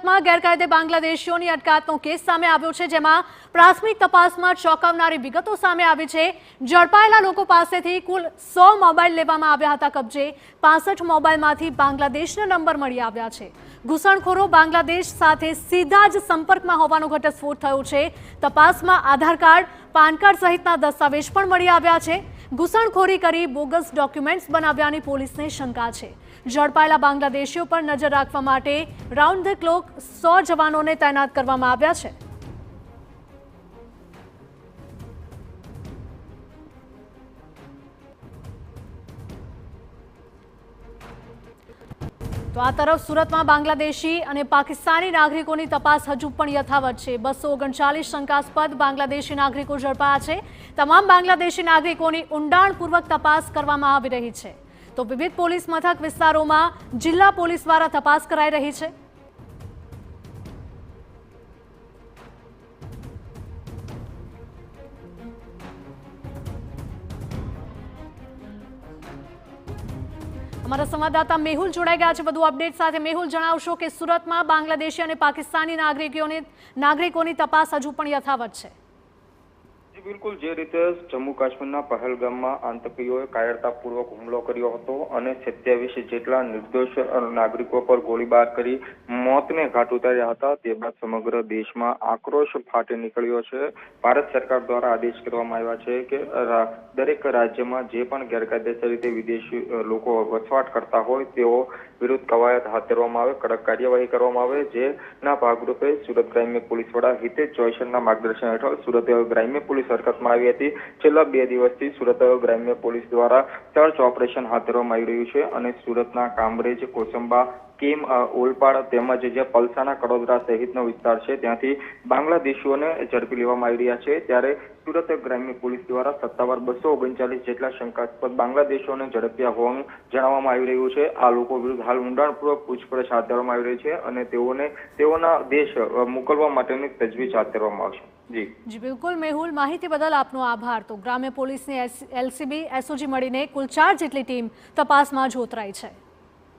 સુરતમાં ગેરકાયદે બાંગ્લાદેશીઓની અટકાયતનો કેસ સામે આવ્યો છે, જેમાં પ્રાથમિક તપાસમાં ચોંકાવનારી વિગતો સામે આવી છે। ઝડપાયેલા લોકો પાસેથી કુલ 100 મોબાઈલ લેવામાં આવ્યા હતા કબજે। 65 મોબાઈલમાંથી બાંગ્લાદેશના નંબર મળી આવ્યા છે। ઘૂસણખોરો બાંગ્લાદેશ સાથે સીધા જ સંપર્કમાં હોવાનો ઘટસ્ફોટ થયો છે। તપાસમાં આધાર કાર્ડ, પાન કાર્ડ સહિતના દસ્તાવેજ પણ મળી આવ્યા છે। ઘૂસણખોરી કરી બોગસ ડોક્યુમેન્ટ્સ બનાવ્યાની પોલીસને શંકા છે। ઝડપાયેલા બાંગ્લાદેશીઓ પર નજર રાખવા માટે રાઉન્ડ ધ ક્લોક 100 જવાનોને તૈનાત કરવામાં આવ્યા છે। તો આ તરફ સુરતમાં બાંગ્લાદેશી અને પાકિસ્તાની નાગરિકોની તપાસ હજુ પણ યથાવત છે। 239 શંકાસ્પદ બાંગ્લાદેશી નાગરિકો ઝડપાયા છે। તમામ બાંગ્લાદેશી નાગરિકોની ઊંડાણપૂર્વક તપાસ કરવામાં આવી રહી છે। તો વિવિધ પોલીસ મથક વિસ્તારોમાં જિલ્લા પોલીસ દ્વારા તપાસ કરાઈ રહી છે। हमारा संवाददाता मेहुल जोड़ाई गया है વધુ અપડેટ સાથે। મેહુલ, જણાવશો કે સુરતમાં બાંગ્લાદેશી અને પાકિસ્તાની નાગરિકોની તપાસ હજુ પણ યથાવત છે? જી બિલકુલ, જે રીતે જમ્મુ કાશ્મીરના પહેલગામમાં આતંકીઓએ કાયરતાપૂર્વક હુમલો કર્યો હતો અને 27 જેટલા નિર્દોષ નાગરિકો પર ગોળીબાર કરી મોતને ઘાટ ઉતાર્યા હતા, તે બાદ સમગ્ર દેશમાં આક્રોશ ફાટી નીકળ્યો છે। ભારત સરકાર દ્વારા આદેશ કરવામાં આવ્યા છે કે દરેક રાજ્યમાં જે પણ ગેરકાયદેસર રીતે વિદેશી લોકો વસવાટ કરતા હોય તેઓ વિરુદ્ધ કવાયત હાથ ધરવામાં આવે, કડક કાર્યવાહી કરવામાં આવે। જેના ભાગરૂપે સુરત ગ્રામ્ય પોલીસ વડા હિતેશ જોયસરના માર્ગદર્શન હેઠળ સુરત ગ્રામ્ય પોલીસ હરકતમાં આવી હતી। છેલ્લા 2 દિવસથી સુરત ગ્રામ્ય પોલીસ દ્વારા સર્ચ ઓપરેશન હાથ ધરવામાં આવી રહ્યું છે અને સુરતના કામરેજ, કોસંબા, કેમ, ઓલપાડ તેમજ જે પલસાણા, કડોદરા સહિતનો વિસ્તાર છે ત્યાંથી બાંગ્લાદેશીઓને ઝડપી લેવામાં આવી રહ્યા છે। ત્યારે સુરત ગ્રામ્ય પોલીસ દ્વારા સત્તાવાર 239 જેટલા શંકાસ્પદ બાંગ્લાદેશીઓને ઝડપ્યા હોવાનું જણાવવામાં આવી રહ્યું છે। આ લોકો વિરુદ્ધ હાલ ઊંડાણપૂર્વક પૂછપરછ હાથ ધરવામાં આવી રહી છે અને તેઓના દેશ મોકલવા માટેની તજવીજ હાથ ધરવામાં આવશે। જી બિલકુલ મેહુલ, માહિતી બદલ આપનો આભાર। તો ગ્રામ્ય પોલીસની એલસીબી, એસઓજી મળીને કુલ 4 જેટલી ટીમ તપાસમાં જોતરાઈ છે।